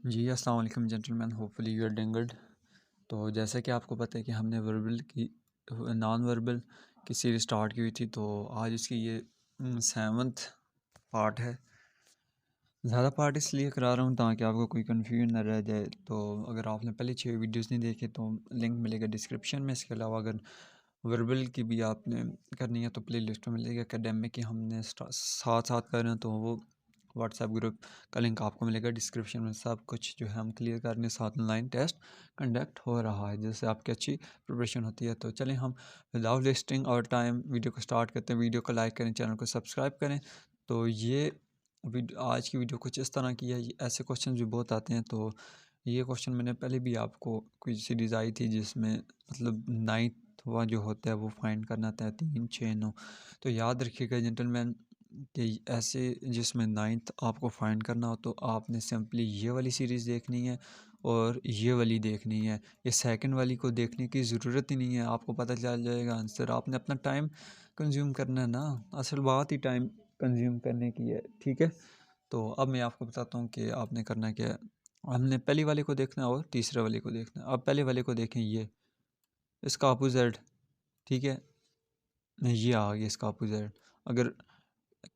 जी अस्सलाम वालेकुम gentleman, hopefully you are doing good. तो जैसा कि आपको पता है कि हमने वर्बल की नॉन वर्बल की सीरीज स्टार्ट की हुई थी, तो आज इसकी ये 7th पार्ट है। ज़्यादा पार्ट इसलिए करा रहा हूँ ताकि आपको कोई कन्फ्यूजन ना रह जाए। तो अगर आपने पहले 6 वीडियोस नहीं देखे तो लिंक मिलेगा डिस्क्रिप्शन में। इसके अलावा अगर वर्बल की भी आपने करनी है तो प्ले लिस्ट में मिलेगा। एकेडमिक की हमने साथ साथ कर रहे हैं तो वो व्हाट्सएप ग्रुप का लिंक आपको मिलेगा डिस्क्रिप्शन में। सब कुछ जो है हम क्लियर करने, साथ ऑनलाइन टेस्ट कंडक्ट हो रहा है जिससे आपकी अच्छी प्रिपरेशन होती है। तो चलें हम विदाउट वेस्टिंग और टाइम वीडियो को स्टार्ट करते हैं। वीडियो को लाइक करें, चैनल को सब्सक्राइब करें। तो ये आज की वीडियो कुछ इस तरह की है। ऐसे क्वेश्चन भी बहुत आते हैं, तो ये क्वेश्चन मैंने पहले भी आपको कोई सीरीज़ आई थी जिसमें मतलब नाइन्थ वा जो होता है वो फाइंड करना होता है 3, 6, 9। तो याद रखिएगा जेंटलमैन कि ऐसे जिसमें नाइन्थ आपको फाइंड करना हो तो आपने सिंपली ये वाली सीरीज़ देखनी है और ये वाली देखनी है। ये सेकंड वाली को देखने की ज़रूरत ही नहीं है, आपको पता चल जाएगा आंसर। आपने अपना टाइम कंज्यूम करना है ना, असल बात ही टाइम कंज्यूम करने की है, ठीक है। तो अब मैं आपको बताता हूँ कि आपने करना क्या है। हमने पहली वाले को देखना है और तीसरे वाले को देखना है। अब पहले वाले को देखें, ये इसका अपोजिट, ठीक है। ये आ गया इसका अपोजिट। अगर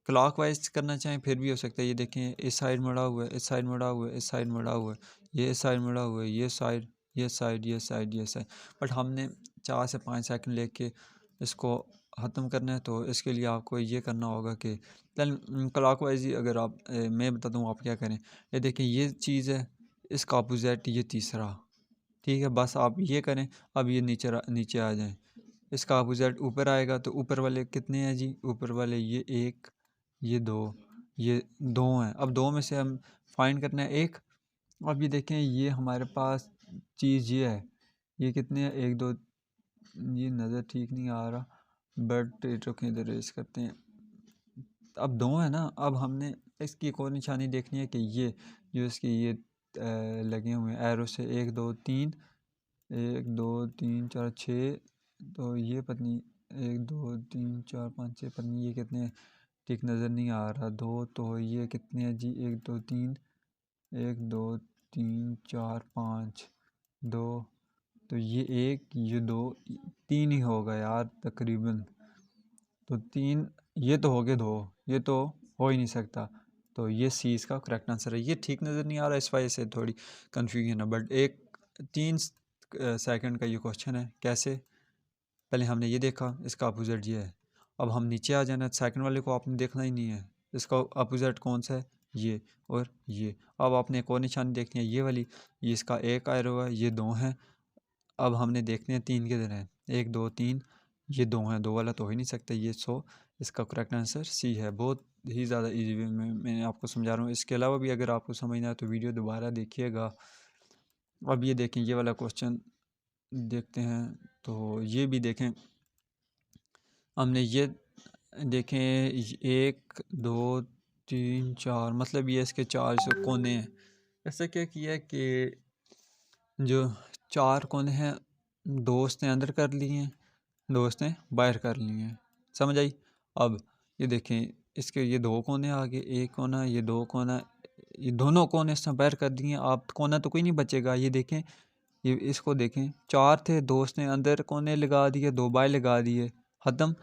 क्लॉकवाइज करना चाहें फिर भी हो सकता है। ये देखें, इस साइड मुड़ा हुआ है, इस साइड मुड़ा हुआ है, इस साइड मुड़ा हुआ है, ये इस साइड मुड़ा हुआ है, ये साइड, ये साइड, ये साइड, ये साइड। बट हमने 4 से 5 सेकंड लेके इसको ख़त्म करना है, तो इसके लिए आपको ये करना होगा कि क्लॉकवाइज ही अगर आप मैं बताता हूँ आप क्या करें। ये देखें, ये चीज़ है, इसका अपोजिट ये तीसरा, ठीक है। बस आप ये करें। अब ये नीचे आ जाएं। इसका अपोजिट ऊपर आएगा तो ऊपर वाले कितने हैं जी? ऊपर वाले ये 1, ये 2, ये 2 हैं। अब 2 में से हम फाइंड करना है 1। अब ये देखें, ये हमारे पास चीज़ ये है, ये कितने हैं? 1, 2, ये नज़र ठीक नहीं आ रहा बट रुकें, इधर रेस करते हैं। अब 2 है ना। अब हमने इसकी एक और निशानी देखनी है कि ये जो इसके ये लगे हुए हैं एरो से, 1, 2, 3, 1, 2, 3, 4, 6। तो ये पत्नी 1, 2, 3, 4, 5, 6 पत्नी ये कितने, ठीक नज़र नहीं आ रहा। 2 तो ये कितने हैं जी? 1, 2, 3, 1, 2, 3, 4, 5, 2। तो ये 1, ये 2, 3 ही होगा यार तकरीबन। तो 3, ये तो हो गए 2, ये तो हो ही नहीं सकता। तो ये सी इसका करेक्ट आंसर है। ये ठीक नज़र नहीं आ रहा, इस वजह से थोड़ी कन्फ्यूजन है। बट 3 सेकंड का ये क्वेश्चन है। कैसे? पहले हमने ये देखा, इसका अपोजिट ये है। अब हम नीचे आ जाना, सेकंड वाले को आपने देखना ही नहीं है। इसका अपोजिट कौन सा है? ये और ये। अब आपने एक और निशानी देखनी है, ये वाली। ये इसका एक एरो है, ये 2 हैं। अब हमने देखने हैं 3 किधर हैं। 1, 2, 3, ये 2 हैं। 2 वाला तो हो ही नहीं सकता ये। सो इसका करेक्ट आंसर सी है। बहुत ही ज़्यादा ईजी वे में मैंने आपको समझा रहा हूँ। इसके अलावा भी अगर आपको समझना है तो वीडियो दोबारा देखिएगा। अब ये देखें, ये वाला क्वेश्चन देखते हैं। तो ये भी देखें, हमने ये देखें 1, 2, 3, 4, मतलब ये इसके 4 से कोने हैं। ऐसा क्या किया है कि जो 4 कोने हैं, दोस्त ने अंदर कर लिए हैं, दोस्त ने बाहर कर लिए हैं। समझ आई? अब ये देखें, इसके ये 2 कोने आ गए, एक कोना, ये 2 कोना, ये दोनों कोने इसने बाहर कर दिए। आप कोना तो कोई नहीं बचेगा। ये देखें, ये इसको देखें, 4 थे, दोस्त ने अंदर कोने लगा दिए, 2 बाहर लगा दिए, ख़त्म।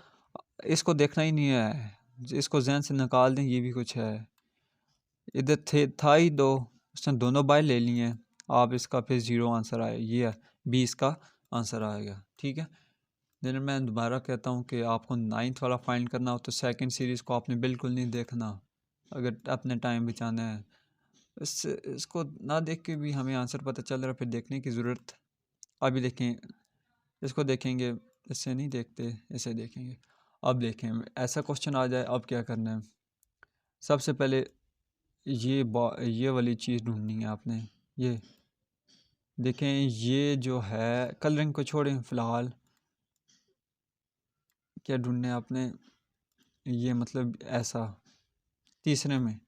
इसको देखना ही नहीं है, इसको जहन से निकाल दें। ये भी कुछ है, इधर था ही 2, उसने दोनों बाय ले लिए हैं। आप इसका फिर 0 आंसर आए, ये है बी इसका आंसर आएगा, ठीक है। दिन मैं दोबारा कहता हूँ कि आपको 9th वाला फाइंड करना हो तो सेकंड सीरीज़ को आपने बिल्कुल नहीं देखना अगर अपने टाइम बचाना है। इसको ना देख के भी हमें आंसर पता चल रहा है, फिर देखने की ज़रूरत। अभी देखें, इसको देखेंगे, इससे नहीं देखते, इसे देखेंगे। अब देखें, ऐसा क्वेश्चन आ जाए, अब क्या करना है? सबसे पहले ये वाली चीज़ ढूंढनी है आपने। ये देखें, ये जो है कलरिंग को छोड़ें फ़िलहाल। क्या ढूंढना है आपने? ये मतलब ऐसा तीसरे में,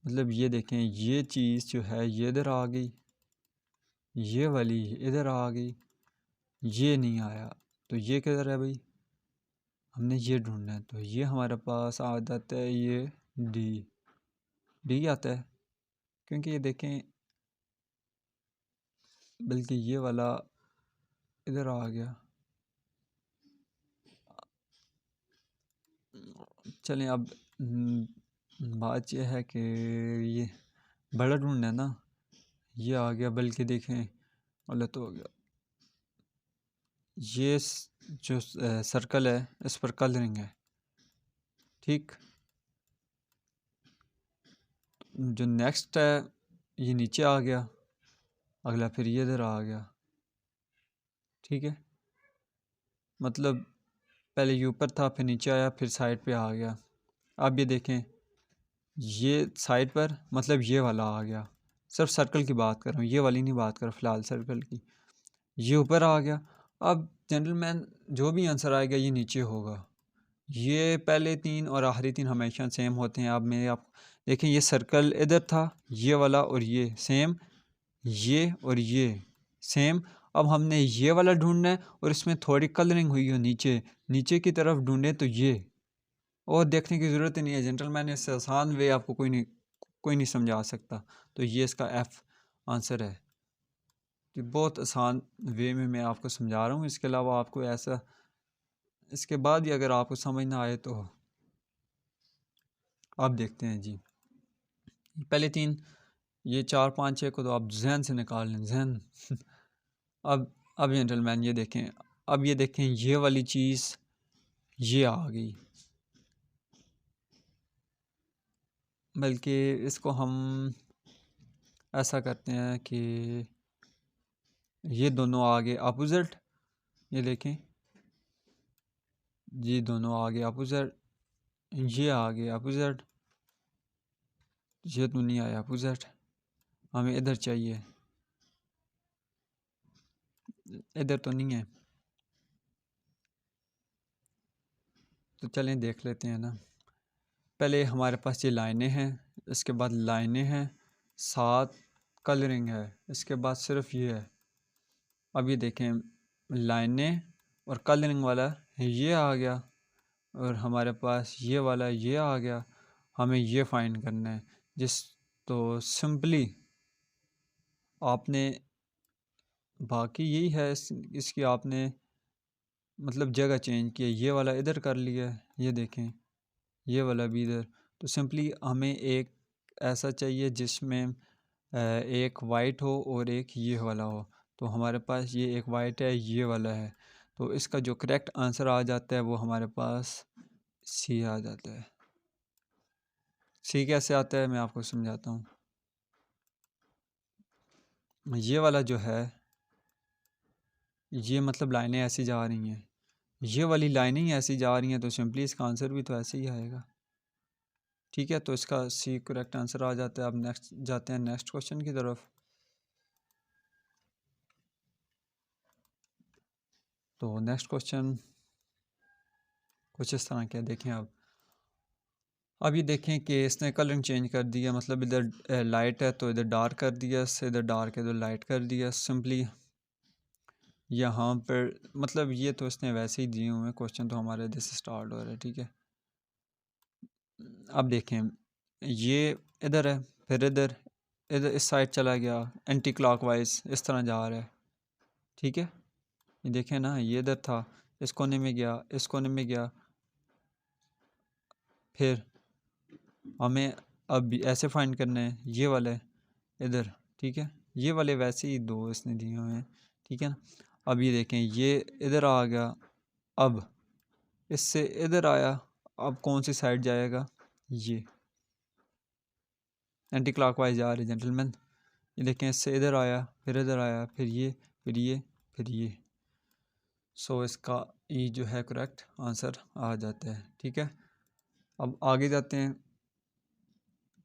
मतलब ये देखें, ये चीज़ जो है ये इधर आ गई, ये वाली इधर आ गई, ये नहीं आया। तो ये किधर है भाई? हमने ये ढूंढना है। तो ये हमारे पास आ जाता है, ये डी, डी आता है। क्योंकि ये देखें बल्कि ये वाला इधर आ गया। चलें अब बात यह है कि ये बड़ा ढूंढना है ना, ये आ गया, बल्कि देखें गलत हो गया। ये जो सर्कल है इस पर कलरिंग है, ठीक। जो नेक्स्ट है ये नीचे आ गया, अगला फिर ये इधर आ गया, ठीक है। मतलब पहले ये ऊपर था, फिर नीचे आया, फिर साइड पे आ गया। अब ये देखें ये साइड पर मतलब ये वाला आ गया। सिर्फ सर्कल की बात कर रहा हूँ, ये वाली नहीं बात कर रहा फ़िलहाल, सर्कल की। ये ऊपर आ गया। अब जेंटलमैन जो भी आंसर आएगा ये नीचे होगा। ये पहले तीन और आखिरी तीन हमेशा सेम होते हैं। अब मैं आप देखें ये सर्कल इधर था, ये वाला और ये सेम, ये और ये सेम। अब हमने ये वाला ढूंढना है और इसमें थोड़ी कलरिंग हुई हो नीचे, नीचे की तरफ ढूंढे तो ये, और देखने की ज़रूरत ही नहीं है जेंटलमैन, इससे आसान वे आपको कोई नहीं समझा सकता। तो ये इसका एफ़ आंसर है। कि बहुत आसान वे में मैं आपको समझा रहा हूँ। इसके अलावा आपको ऐसा इसके बाद भी अगर आपको समझ ना आए तो आप देखते हैं जी। पहले तीन, ये 4 5 6 को तो आप जहन से निकाल लें, जहन। अब जेंटलमैन ये देखें, अब ये देखें ये वाली चीज़ ये आ गई, बल्कि इसको हम ऐसा करते हैं कि ये दोनों आगे अपोजिट, ये देखें ये दोनों आगे अपोजिट, ये आगे अपोजिट, ये तो नहीं आया अपोजिट, हमें इधर चाहिए, इधर तो नहीं है। तो चलें देख लेते हैं ना। पहले हमारे पास ये लाइनें हैं, इसके बाद लाइनें हैं, साथ कलरिंग है, इसके बाद सिर्फ ये है। अब ये देखें लाइनें और कलरिंग वाला ये आ गया, और हमारे पास ये वाला ये आ गया। हमें ये फाइंड करना है, जिस तो सिंपली आपने बाकी यही है इसकी आपने मतलब जगह चेंज की है, ये वाला इधर कर लिया है, ये देखें ये वाला भी इधर। तो सिंपली हमें एक ऐसा चाहिए जिसमें एक वाइट हो और एक ये वाला हो। तो हमारे पास ये एक वाइट है, ये वाला है, तो इसका जो करेक्ट आंसर आ जाता है वो हमारे पास सी आ जाता है। सी कैसे आता है मैं आपको समझाता हूँ। ये वाला जो है ये मतलब लाइनें ऐसी जा रही हैं, ये वाली लाइनें ही ऐसी जा रही हैं, तो सिंपली इसका आंसर भी तो ऐसे ही आएगा, ठीक है। तो इसका सी करेक्ट आंसर आ जाता है। अब नेक्स्ट जाते हैं नेक्स्ट क्वेश्चन की तरफ। तो नेक्स्ट क्वेश्चन कुछ इस तरह क्या देखें। अब ये देखें कि इसने कलरिंग चेंज कर दिया, मतलब इधर लाइट है तो इधर डार्क कर दिया, इससे इधर डार्क है तो लाइट कर दिया सिंपली। यहाँ पर मतलब ये तो इसने वैसे ही दिए हुए हैं, क्वेश्चन तो हमारे इधर से स्टार्ट हो रहा है, ठीक है। अब देखें ये इधर है, फिर इधर इधर इस साइड चला गया, एंटी क्लॉकवाइज इस तरह जा रहा है, ठीक है। ये देखें ना, ये इधर था, इस कोने में गया, इस कोने में गया, फिर हमें अब ऐसे फाइंड करना है ये वाले इधर, ठीक है। ये वाले वैसे ही दो इसने दिए हुए हैं, ठीक है ना। अब ये देखें ये इधर आ गया, अब इससे इधर आया, अब कौन सी साइड जाएगा, ये एंटी क्लॉकवाइज जा रहे जेंटलमैन। ये देखें इससे इधर आया, फिर इधर आया, फिर ये, फिर ये, फिर ये। सो इसका ई जो है करेक्ट आंसर आ जाता है, ठीक है। अब आगे जाते हैं।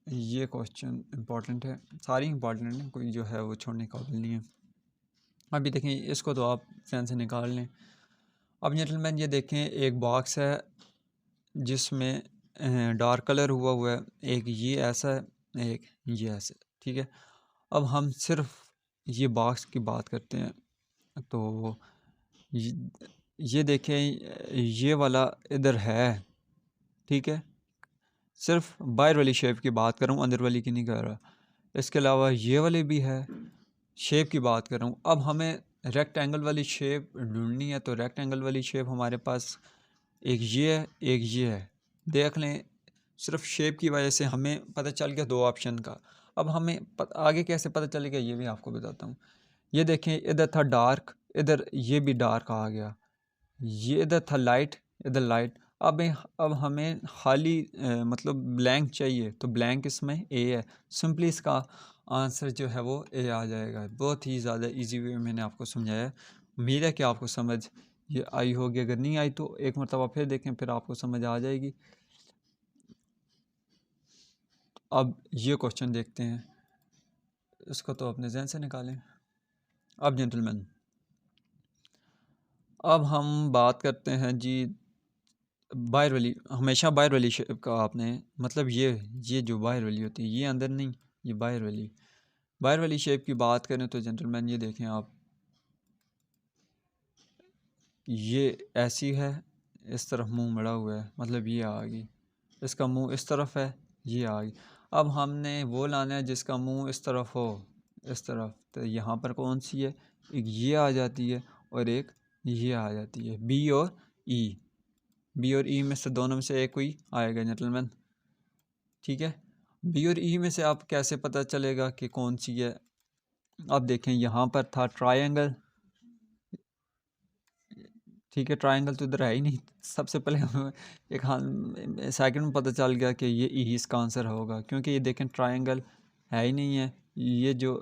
ये क्वेश्चन इंपॉर्टेंट है, सारी इंपॉर्टेंट है, कोई जो है वो छोड़ने काबिल नहीं है। अभी देखें इसको तो आप फैन से निकाल लें। अब जेंटलमैन ये देखें एक बॉक्स है जिसमें डार्क कलर हुआ हुआ है, एक ये ऐसा है, एक ये ऐसा, ठीक है। अब हम सिर्फ ये बॉक्स की बात करते हैं। तो ये देखें ये वाला इधर है, ठीक है। सिर्फ बाहर वाली शेप की बात कर रहा हूँ, अंदर वाली की नहीं कर रहा। इसके अलावा ये वाली भी है। शेप की बात कर रहा हूँ। अब हमें रेक्टेंगल वाली शेप ढूंढनी है, तो रेक्टेंगल वाली शेप हमारे पास एक ये है, एक ये है। देख लें, सिर्फ शेप की वजह से हमें पता चल गया दो ऑप्शन का। अब हमें आगे कैसे पता चलेगा ये भी आपको बताता हूँ। ये देखें, इधर था डार्क, इधर ये भी डार्क आ गया, ये इधर था लाइट, इधर लाइट। अब हमें खाली मतलब ब्लैंक चाहिए, तो ब्लैंक इसमें ए है। सिंपली इसका आंसर जो है वो ए आ जाएगा। बहुत ही ज़्यादा इजी वे में मैंने आपको समझाया है। उम्मीद है कि आपको समझ ये आई होगी। अगर नहीं आई तो एक मरतबा फिर देखें, फिर आपको समझ आ जाएगी। अब ये क्वेश्चन देखते हैं, इसको तो अपने जहन से निकालें। अब जेंटलमैन, अब हम बात करते हैं जी बाहर वाली। हमेशा बाहर वाली शेप का आपने मतलब ये जो बाहर वाली होती है, ये अंदर नहीं, ये बाहर वाली शेप की बात करें तो जेंटलमैन ये देखें आप, ये ऐसी है, इस तरफ मुंह मड़ा हुआ है, मतलब ये आ गई। इसका मुंह इस तरफ है, ये आ गई। अब हमने वो लाना है जिसका मुंह इस तरफ हो, इस तरफ। तो यहाँ पर कौन सी है, एक ये आ जाती है और एक ये आ जाती है, बी और ई। बी और ई में से दोनों में से एक कोई आएगा जेंटलमैन, ठीक है। बी और ई में से आप कैसे पता चलेगा कि कौन सी है। अब देखें, यहाँ पर था ट्रायंगल, ठीक है। ट्रायंगल तो इधर है ही नहीं। सबसे पहले हमें एक सेकंड में पता चल गया कि ये ई इसका आंसर होगा, क्योंकि ये देखें ट्रायंगल है ही नहीं है। ये जो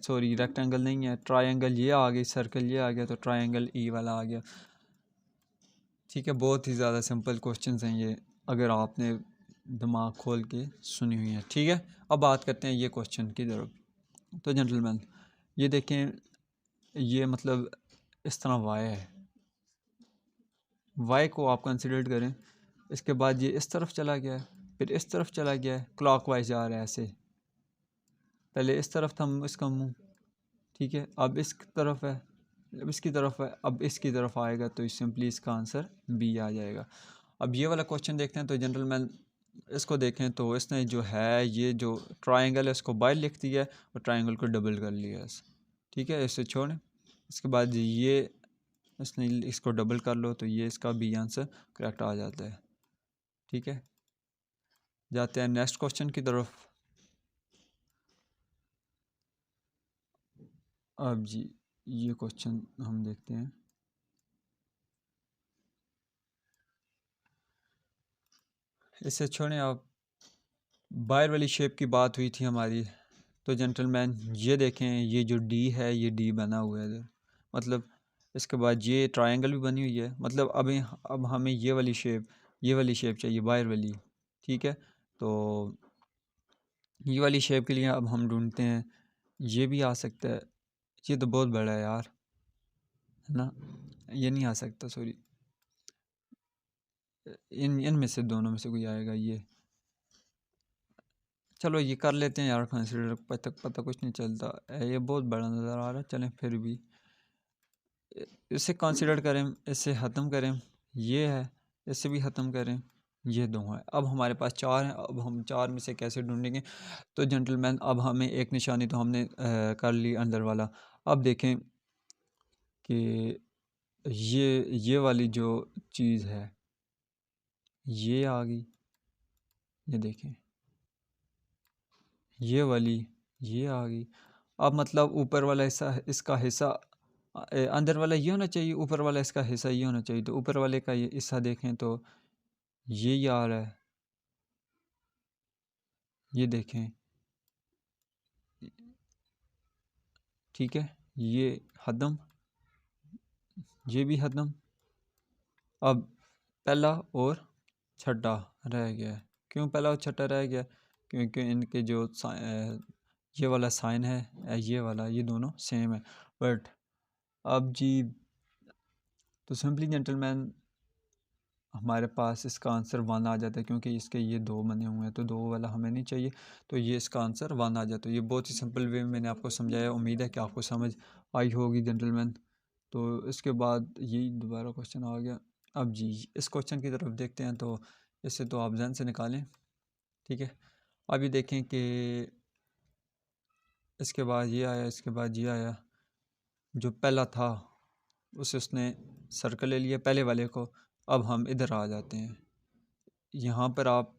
सॉरी रेक्टेंगल नहीं है, ट्रायंगल ये आ गई, सर्कल ये आ गया, तो ट्रायंगल ई वाला आ गया, ठीक है। बहुत ही ज़्यादा सिंपल क्वेश्चंस हैं ये, अगर आपने दिमाग खोल के सुनी हुई है, ठीक है। अब बात करते हैं ये क्वेश्चन की तरफ। तो जेंटलमैन ये देखें, ये मतलब इस तरह वाई है, वाई को आप कंसिडर करें। इसके बाद ये इस तरफ चला गया है, फिर इस तरफ चला गया है, क्लॉकवाइज जा रहा है ऐसे। पहले इस तरफ था इसका मुंह, ठीक है। अब इस तरफ है, अब इसकी तरफ है, अब इसकी तरफ आएगा, तो सिंपली इसका आंसर बी आ जाएगा। अब ये वाला क्वेश्चन देखते हैं। तो जेंटलमैन इसको देखें, तो इसने जो है ये जो ट्रायंगल है इसको बाय लिख दिया है और ट्रायंगल को डबल कर लिया है, ठीक है। इसे छोड़ें। इसके बाद ये इसने इसको डबल कर लो, तो ये इसका बी आंसर करेक्ट आ जाता है, ठीक है। जाते हैं नेक्स्ट क्वेश्चन की तरफ। अब जी ये क्वेश्चन हम देखते हैं। इसे छोड़ें आप, बाहर वाली शेप की बात हुई थी हमारी। तो जेंटलमैन ये देखें, ये जो डी है, ये डी बना हुआ है इधर, मतलब इसके बाद ये ट्रायंगल भी बनी हुई है। मतलब अब हमें ये वाली शेप चाहिए, बाहर वाली, ठीक है। तो ये वाली शेप के लिए अब हम ढूंढते हैं, ये भी आ सकता है। ये तो बहुत बड़ा है यार, है ना, ये नहीं आ सकता, सॉरी। इन में से दोनों में से कोई आएगा ये। चलो ये कर लेते हैं यार कंसिडर, पता कुछ नहीं चलता। ये बहुत बड़ा नज़र आ रहा है, चलें फिर भी इसे कंसिडर करें, इसे ख़त्म करें। ये है, इसे भी ख़त्म करें, ये दो हैं। अब हमारे पास चार हैं। अब हम चार में से कैसे ढूंढेंगे। तो जेंटलमैन अब हमें एक निशानी तो हमने कर ली अंदर वाला। अब देखें कि ये वाली जो चीज़ है, ये आ गई, ये देखें, ये वाली ये आ गई। अब मतलब ऊपर वाला हिस्सा, इसका हिस्सा अंदर वाला ये होना चाहिए, ऊपर वाला इसका हिस्सा ये होना चाहिए। तो ऊपर वाले का ये हिस्सा देखें तो ये आ रहा है, ये देखें, ठीक है। ये हदम, ये भी हदम। अब पहला और छठा रह गया है। क्यों पहला और छठा रह गया, क्योंकि इनके जो ये वाला साइन है, ये वाला, ये दोनों सेम है। बट अब जी, तो सिंपली जेंटलमैन हमारे पास इसका आंसर वन आ जाता है, क्योंकि इसके ये दो बने हुए हैं, तो दो वाला हमें नहीं चाहिए, तो ये इसका आंसर वन आ जाता है। ये बहुत ही सिंपल वे में मैंने आपको समझाया। उम्मीद है कि आपको समझ आई होगी जेंटलमैन। तो इसके बाद यही दोबारा क्वेश्चन आ गया। अब जी इस क्वेश्चन की तरफ देखते हैं। तो इससे तो आप जहन से निकालें, ठीक है। अब ये देखें कि इसके बाद ये आया, इसके बाद ये आया। जो पहला था उसे उसने सर्कल ले लिया पहले वाले को। अब हम इधर आ जाते हैं, यहाँ पर आप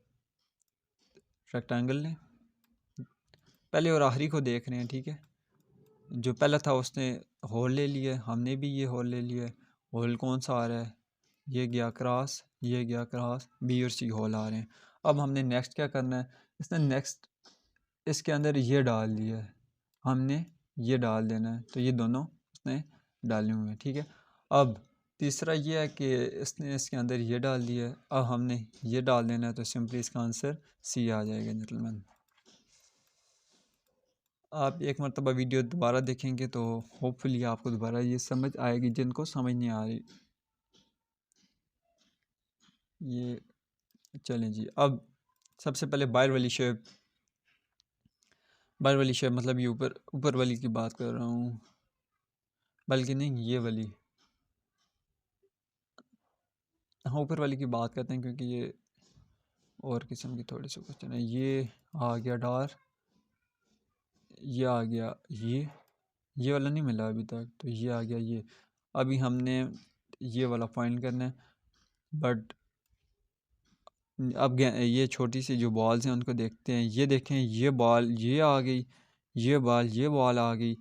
रेक्टेंगल लें, पहले और आखिरी को देख रहे हैं, ठीक है। जो पहला था उसने होल ले लिया, हमने भी ये होल ले लिया। होल कौन सा आ रहा है, ये गया क्रॉस, ये गया क्रॉस, बी और सी होल आ रहे हैं। अब हमने नेक्स्ट क्या करना है, इसने नेक्स्ट इसके अंदर ये डाल दिया है, हमने ये डाल देना है, तो ये दोनों उसने डाले हुए हैं, ठीक है। अब तीसरा ये है कि इसने इसके अंदर ये डाल दिया है, अब हमने ये डाल देना है, तो सिंपली इसका आंसर सी आ जाएगा जेंटलमैन। आप एक मरतबा वीडियो दोबारा देखेंगे तो होपफुली आपको दोबारा ये समझ आएगी, जिनको समझ नहीं आ रही। ये चलें जी, अब सबसे पहले बाहर वाली शेप, बाहर वाली शेप मतलब ये ऊपर ऊपर वाली की बात कर रहा हूँ, बल्कि नहीं ये वाली, हाँ ऊपर वाली की बात करते हैं क्योंकि ये और किस्म की थोड़ी सी क्वेश्चन है। ये आ गया डार, ये आ गया ये वाला नहीं मिला अभी तक, तो ये आ गया ये। अभी हमने ये वाला फाइंड करना है, बट अब ये छोटी सी जो बॉल्स हैं उनको देखते हैं। ये देखें, ये बॉल ये आ गई, ये बॉल आ गई,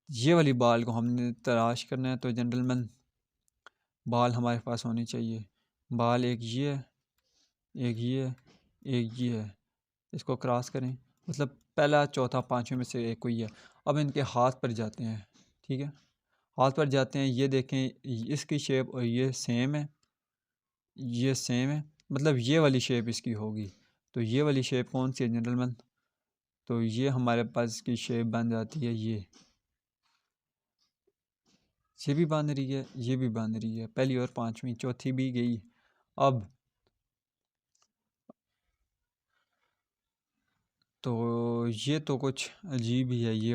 ये वाली बॉल को हमने तलाश करना है। तो जेंटलमैन बॉल हमारे पास होनी चाहिए। बॉल एक ये है, एक ये है, एक ये है, इसको क्रॉस करें, मतलब पहला चौथा पाँचवें में से एक कोई है। अब इनके हाथ पर जाते हैं, ठीक है, हाथ पर जाते हैं। ये देखें, इसकी शेप और ये सेम है, ये सेम है, मतलब ये वाली शेप इसकी होगी। तो ये वाली शेप कौन सी है जेंटलमैन, तो ये हमारे पास इसकी शेप बन जाती है ये भी बन रही है, ये भी बन रही है, पहली और पांचवी, चौथी भी गई। अब तो ये तो कुछ अजीब ही है, ये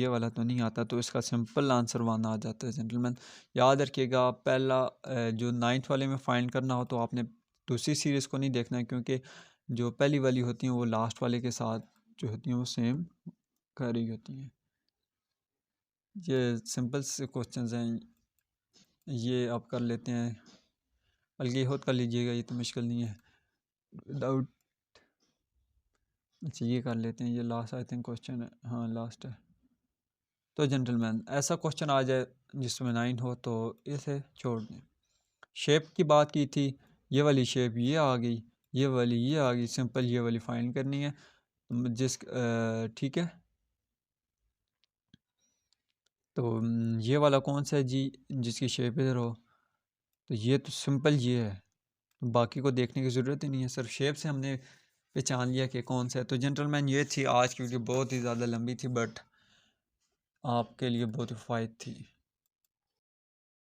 वाला तो नहीं आता, तो इसका सिंपल आंसर वन आ जाता है जेंटलमैन। याद रखिएगा, पहला जो नाइन्थ वाले में फाइंड करना हो तो आपने दूसरी सीरीज़ को नहीं देखना है, क्योंकि जो पहली वाली होती हैं वो लास्ट वाले के साथ जो होती हैं वो सेम कर रही होती हैं। ये सिंपल से क्वेश्चंस हैं, ये आप कर लेते हैं, बल्कि खुद कर लीजिएगा, ये तो मुश्किल नहीं है विदाउट। अच्छा ये कर लेते हैं, ये लास्ट आई थिंक क्वेश्चन है, हाँ लास्ट है। तो जेंटलमैन ऐसा क्वेश्चन आ जाए जिसमें 9 हो तो इसे छोड़ दें। शेप की बात की थी, ये वाली शेप ये आ गई, ये वाली ये आ गई, सिंपल ये वाली फाइंड करनी है जिस ठीक है। तो ये वाला कौन सा है जी जिसकी शेप इधर हो, तो ये तो सिंपल ये है, तो बाकी को देखने की ज़रूरत ही नहीं है, सिर्फ शेप से हमने पहचान लिया कि कौन सा है। तो जेंटलमैन ये थी आज की वीडियो, बहुत ही ज़्यादा लंबी थी बट आपके लिए बहुत फ़ायद थी।